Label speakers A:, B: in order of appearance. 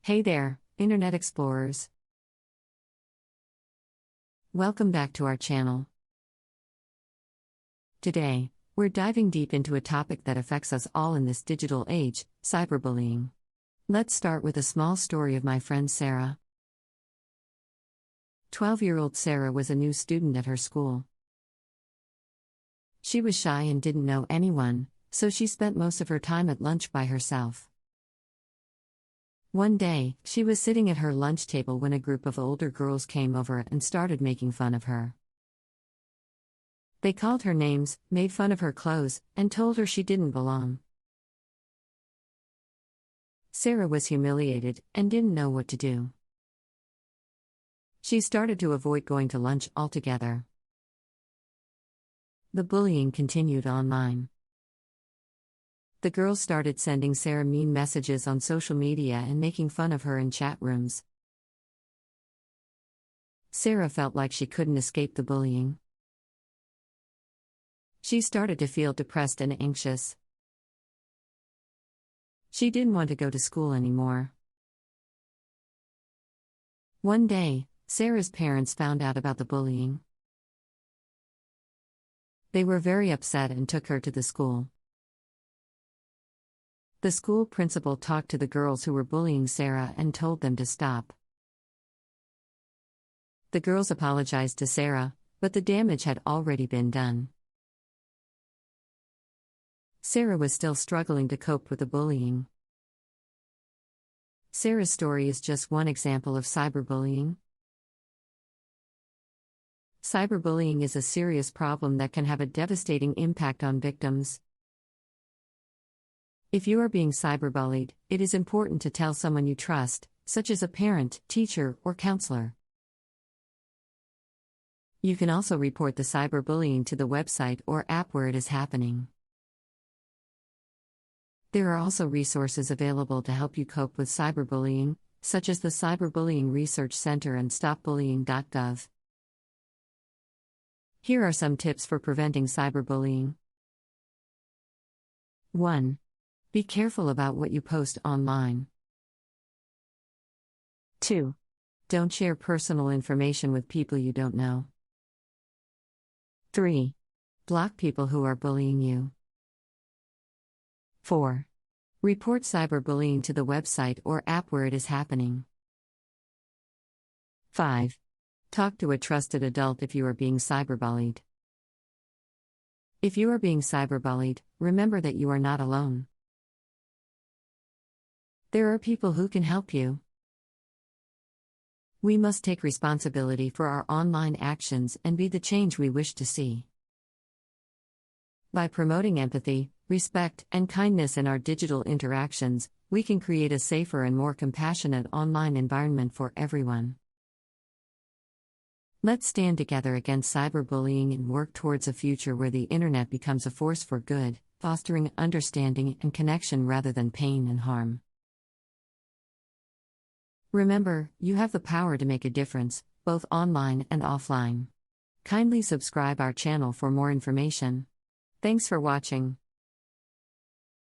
A: Hey there, Internet Explorers. Welcome back to our channel. Today, we're diving deep into a topic that affects us all in this digital age: cyberbullying. Let's start with a small story of my friend Sarah. 12-year-old Sarah was a new student at her school. She was shy and didn't know anyone, so she spent most of her time at lunch by herself. One day, she was sitting at her lunch table when a group of older girls came over and started making fun of her. They called her names, made fun of her clothes, and told her she didn't belong. Sarah was humiliated and didn't know what to do. She started to avoid going to lunch altogether. The bullying continued online. The girls started sending Sarah mean messages on social media and making fun of her in chat rooms. Sarah felt like she couldn't escape the bullying. She started to feel depressed and anxious. She didn't want to go to school anymore. One day, Sarah's parents found out about the bullying. They were very upset and took her to the school. The school principal talked to the girls who were bullying Sarah and told them to stop. The girls apologized to Sarah, but the damage had already been done. Sarah was still struggling to cope with the bullying. Sarah's story is just one example of cyberbullying. Cyberbullying is a serious problem that can have a devastating impact on victims. If you are being cyberbullied, it is important to tell someone you trust, such as a parent, teacher, or counselor. You can also report the cyberbullying to the website or app where it is happening. There are also resources available to help you cope with cyberbullying, such as the Cyberbullying Research Center and StopBullying.gov. Here are some tips for preventing cyberbullying. 1. Be careful about what you post online. 2. Don't share personal information with people you don't know. 3. Block people who are bullying you. 4. Report cyberbullying to the website or app where it is happening. 5. Talk to a trusted adult if you are being cyberbullied. If you are being cyberbullied, remember that you are not alone. There are people who can help you. We must take responsibility for our online actions and be the change we wish to see. By promoting empathy, respect, and kindness in our digital interactions, we can create a safer and more compassionate online environment for everyone. Let's stand together against cyberbullying and work towards a future where the internet becomes a force for good, fostering understanding and connection rather than pain and harm. Remember, you have the power to make a difference, both online and offline. Kindly subscribe our channel for more information. Thanks for watching.